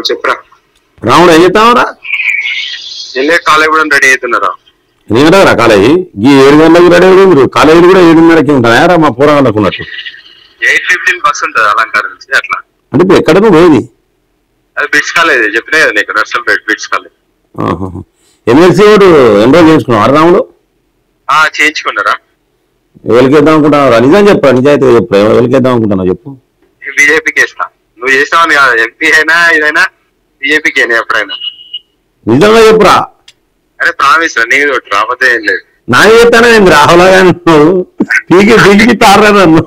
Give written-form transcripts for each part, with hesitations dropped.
చెప్పరా రాముడు ఏం చెప్తావరా? వెళ్ళే కాలేజ్ కూడా రెడీ అవుతున్నారా? నేనరా కాలేజీ ఈ 7 గంటలకు రెడీ అయ్యి మీరు కాలేజీ కూడా 7:30కి ఉంటాయారా మా పూర్వాళ్ళకు ఉన్నట్టు? 8:15 బస్ ఉంటుంది అలంకారం నుంచి అట్లా. అంటే ఇప్పుడు ఎక్కడ నువ్వు పోయేది? అది బిట్స్ కాలేజ్ చెప్పినా కదా నీకు, Narsampet bits college. MLC vote enrol చేసుకున్నావు రాముడు? చేయించుకున్నారా? ఎవరికి వేద్దాం అనుకుంటున్నావు? నిజం చెప్పరా, నిజాయితీగా చెప్పు, ఎవరికి వేద్దాం అనుకుంటున్నావు చెప్పు. బీజేపీకి వేస్తా. నువ్వు చేస్తావని కాదు, ఎంపీ అయినా ఇదైనా బీజేపీకి అయినా ఎప్పుడైనా. నిజంగా చెప్పురా. అరే ప్రామిస్ రా, నీకు ఒకటి రాకపోతే ఏం లేదు. నాకు చెప్తానే ఏంది రాహుల్ గారు పీకి తారా నన్ను.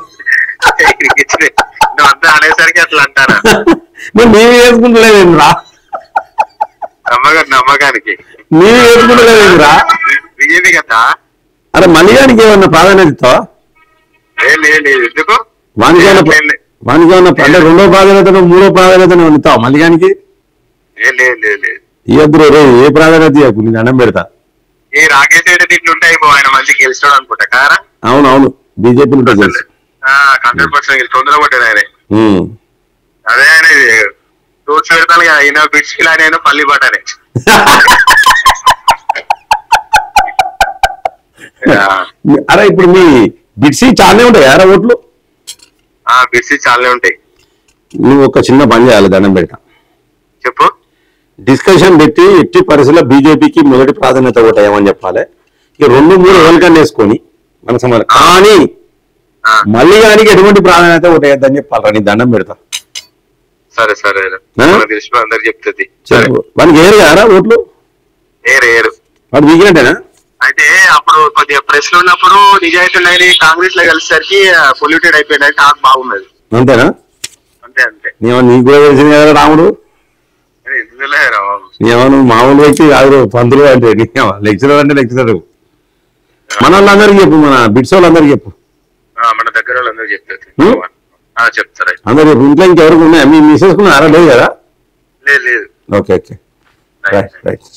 నువ్వు అంతా అనేసరికి అట్లా అంటారా? మరి నీవు వేసుకుంటలేదేంది రా? నమ్మకానికి నీవు వేసుకుంటలేదేంది రా? బీజేపీ కదా. అరే మల్లిగానికి ఏమన్నా ప్రాధాన్యత ఇస్తావా? లేదు ఎందుకు? వానికి ఏమన్నా అంటే 2వ ప్రాధాన్యత 3వ ప్రాధాన్యత ఇస్తావా మల్లిగానికి? లేదు ఇద్దరు ఏ ప్రాధాన్యత ఇవ్వకు, నేను దండం పెడతా. ఈ రాకేష్ రెడ్డి ఇట్లుంటాయి ఆయన మంచి గెలిచాడు అనుకుంటా కారా? అవునవును బీజేపీ 100% తొందర కొట్టాడు ఆయన. అదే ఆయన టూర్స్ పెడతాను కదా, ఈయన బిట్స్ కి ఆయన పల్లి పట్టానే. అరే ఇప్పుడు మీ బిట్సీ చాలానే ఉంటాయి యారా ఓట్లు? బిట్స్ చాలానే ఉంటాయి. నువ్వు ఒక చిన్న పని చేయాలి, దండం పెడతా. చెప్పు. డిస్కషన్ పెట్టి ఎట్టి పరిస్థితుల్లో బీజేపీకి మొదటి ప్రాధాన్యత ఓటేయమని చెప్పాలి. ఇక 2-3 ఎవరికన్నా వేసుకొని మన సమాధానం. కానీ మళ్ళీ కానీ ఎటువంటి ప్రాధాన్యత ఓటేయద్దని చెప్పాలరా, నీ దండం పెడతా. సరే అందరు చెప్తుంది. వానికి ఏరు కారా ఓట్లు? ఏరు వాడు దిగినట్టేనా? అయితే అప్పుడు కొద్దిగా ప్రెస్లు ఉన్నప్పుడు నిజాయితీ ఉన్నాయి, కాంగ్రెస్ లో కలిసేసరికి పొల్యూటెడ్ అయిపోయింది. టాక్ బాగున్నది. అంతేనా? అంతే నీకు కూడా తెలిసింది కదా రాముడు. ఏమన్నా మామూలు వ్యక్తి కాదు, పంతులు అంటే లెక్చరర్ అంటే లెక్చరర్. మన వాళ్ళందరికీ చెప్పు, మన బిట్స్ వాళ్ళందరికీ చెప్పు, మన దగ్గర వాళ్ళందరూ చెప్తారు. అందరు ఇంట్లో ఇంకెవరికి ఉన్నాయా? మీ మిస్సెస్ కున్నారా? లేదు కదా? లేదు. Okay right.